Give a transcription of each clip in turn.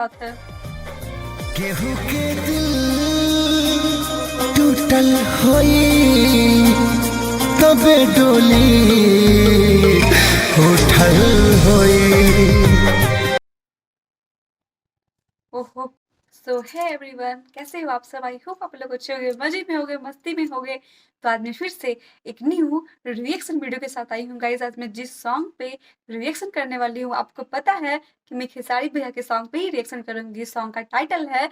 बात है। केहू के दिल टूटल होई तबे डोली उठल होई। ओहो, सो है एवरीवन, कैसे हो आप सब? आई होप आप लोग अच्छे होंगे, मजे में होंगे, मस्ती में होंगे। तो आज मैं फिर से एक न्यू रिएक्शन वीडियो के साथ आई हूँ गाइज। आज मैं जिस सॉन्ग पे रिएक्शन करने वाली हूँ, आपको पता है कि मैं खेसारी भैया के सॉन्ग पे ही रिएक्शन करूंगी। सॉन्ग का टाइटल है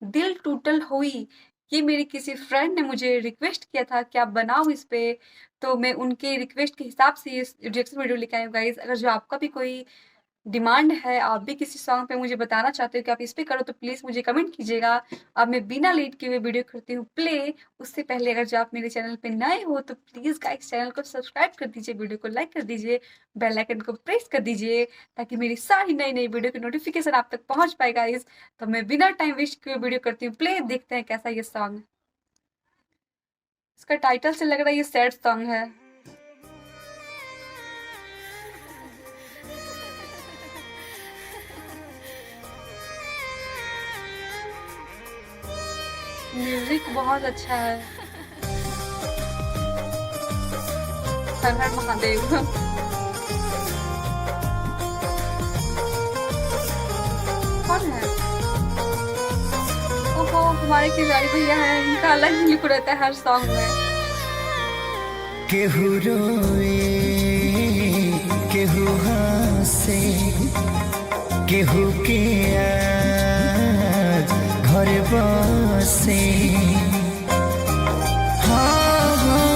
दिल टूटल हुई। ये मेरी किसी फ्रेंड ने मुझे रिक्वेस्ट किया था कि आप बनाओ इस पे, तो मैं उनके रिक्वेस्ट के हिसाब से ये रिएक्शन वीडियो लेके आई हूँ गाइज। अगर जो आपका भी कोई डिमांड है, आप भी किसी सॉन्ग पे मुझे बताना चाहते हो कि आप इस पे करो, तो प्लीज़ मुझे कमेंट कीजिएगा। अब मैं बिना लेट किए हुए वीडियो करती हूँ प्ले। उससे पहले अगर जो आप मेरे चैनल पे नए हो तो प्लीज़ गाइस चैनल को सब्सक्राइब कर दीजिए, वीडियो को लाइक कर दीजिए, बेल आइकन को प्रेस कर दीजिए ताकि मेरी सारी नई नई वीडियो की नोटिफिकेशन आप तक पहुँच पाए गाइस। तो मैं बिना टाइम वेस्ट किए वीडियो करती हूँ प्ले। देखते हैं कैसा ये सॉन्ग। इसका टाइटल से लग रहा है ये सैड सॉन्ग है। म्यूजिक बहुत अच्छा है। हर हर महादेव। कौन है? ओहो, हमारे खेसारी भैया है, इनका अलग ही लुक रहता है हर सॉन्ग में। केहू रोए केहू हंसे केहू के आज घर बसे। हाँ हाँ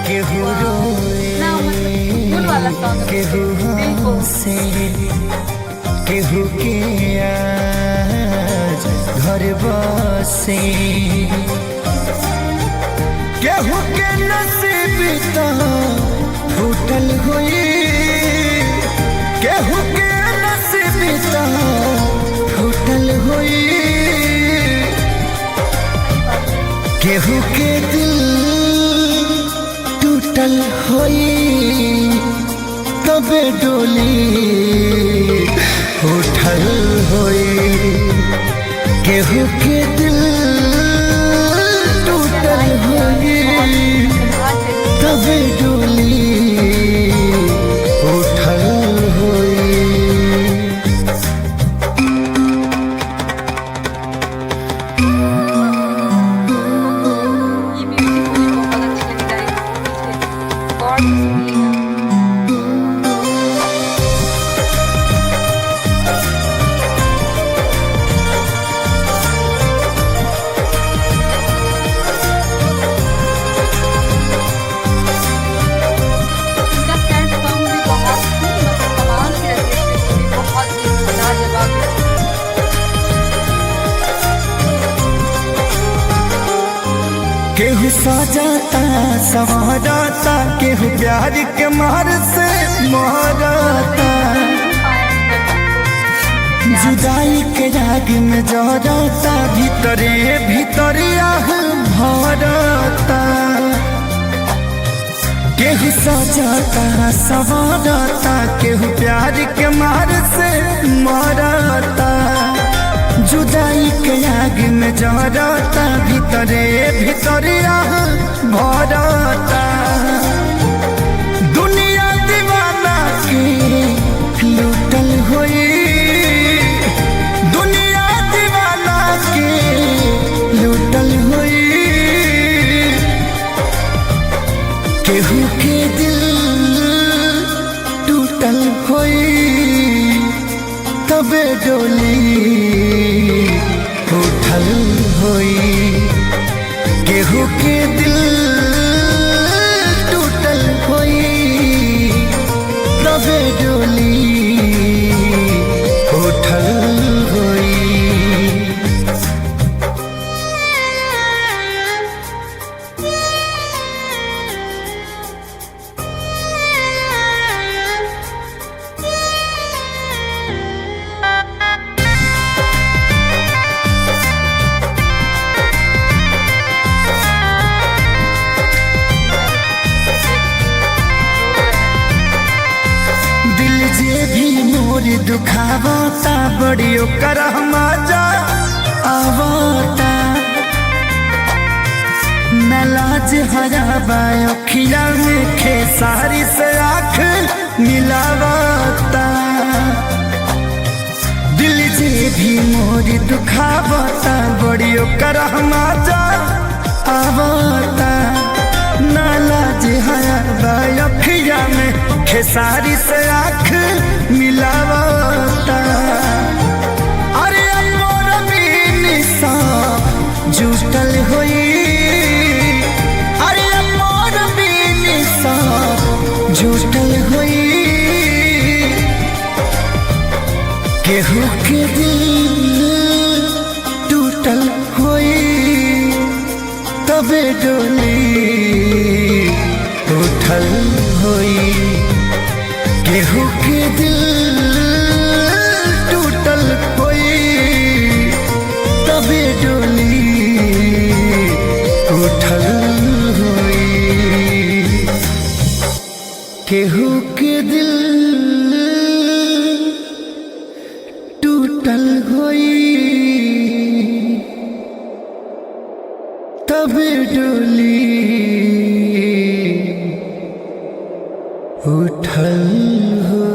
केहू रोए ना मतलब फुल वाला सॉन्ग है, केहू दिल को। हंसे केहू के आज घर बसे। केहू के नसीब तो फूटल हुई केहू के नसीब तो फूटल हुई। केहू के दिल टूटल हुई तबे डोली उठल हुई। केहू के दिल टूटल हुई तबे डोली उठल हुई। ये म्यूजिक मुझे बहुत अच्छी लगी गाइस। गॉड सुनिएगा। इनका सैड सॉन्ग भी बहुत ही मतलब कमाल की रहती है, इसमें बहुत ही लाजवाब है। केहू सजाता संवारता केहू प्यार के मार से मारता। जुदाई के राग में जरता भीतरे भीतरे आह भरता। केहू सजाता संवारता केहू प्यार के मार से मारता। जुदाई के आग में जरता भीतरे भीतरे आह भरता। दुनिया दीवाना के लूटल हुई दुनिया दीवाना के लूटल हुई। केहू के दिल टूटल हुई तबे डोली उठल हुई। केहू के दिल टूटल हुई तबे डोली उठल हुई। मोरी दुखावता बड़ी ओकर मजा आवता न लाज हराबा अखिया में खेसारी से आँख मिलावता दिल जे भी मोरी दुखावता बड़ी ओकर मजा आवता न लाज हराबा अखिया में खेसारी से आँख मिलावता अरे मोर बीनी सा जुटल होई अरे मोर बीनी सा जुटल होई केहू के दिल टूटल होई तबे डोली उठल होई केहू के दिल टूटल होई तबे डोली उठल होई केहू के दिल टूटल होई तबे डोली उठल होई क्या ending था।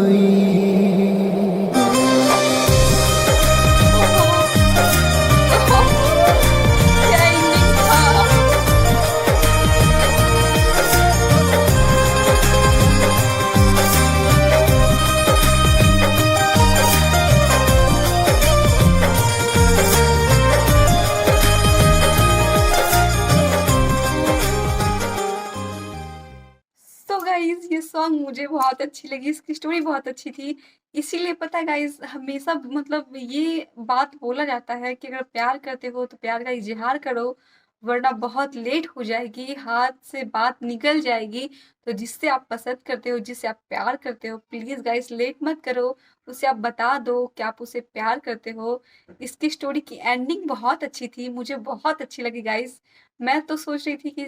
तो गाइज ये सॉन्ग मुझे बहुत अच्छी लगी, इसकी स्टोरी बहुत अच्छी थी। इसीलिए पता है गाइज हमेशा मतलब ये बात बोला जाता है कि अगर प्यार करते हो तो प्यार का इजहार करो, वरना बहुत लेट हो जाएगी, हाथ से बात निकल जाएगी। तो जिससे आप पसंद करते हो, जिससे आप प्यार करते हो, प्लीज़ गाइज लेट मत करो, उसे आप बता दो कि आप उसे प्यार करते हो। इसकी स्टोरी की एंडिंग बहुत अच्छी थी, मुझे बहुत अच्छी लगी गाइज। मैं तो सोच रही थी कि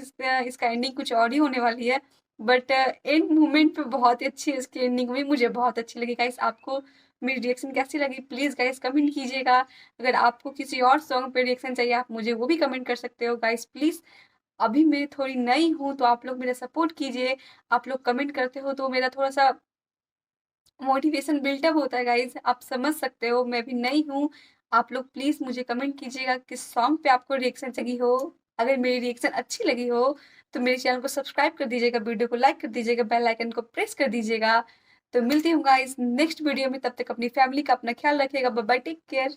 इसका एंडिंग कुछ और ही होने वाली है, बट एंड मोमेंट पे बहुत ही अच्छी इसकी एंडिंग हुई, मुझे बहुत अच्छी लगी गाइस। आपको मेरी रिएक्शन कैसी लगी प्लीज़ गाइस कमेंट कीजिएगा। अगर आपको किसी और सॉन्ग पे रिएक्शन चाहिए आप मुझे वो भी कमेंट कर सकते हो गाइस प्लीज़। अभी मैं थोड़ी नई हूँ तो आप लोग मेरा सपोर्ट कीजिए, आप लोग कमेंट करते हो तो मेरा थोड़ा सा मोटिवेशन बिल्टअप होता है गाइज, आप समझ सकते हो मैं भी नई हूँ। आप लोग प्लीज़ मुझे कमेंट कीजिएगा किस सॉन्ग पे आपको रिएक्शन चाहिए हो। अगर मेरी रिएक्शन अच्छी लगी हो तो मेरे चैनल को सब्सक्राइब कर दीजिएगा, वीडियो को लाइक कर दीजिएगा, बेल आइकन को प्रेस कर दीजिएगा। तो मिलती हूँ गाइज नेक्स्ट वीडियो में, तब तक अपनी फैमिली का अपना ख्याल रखिएगा। Bye bye, take care.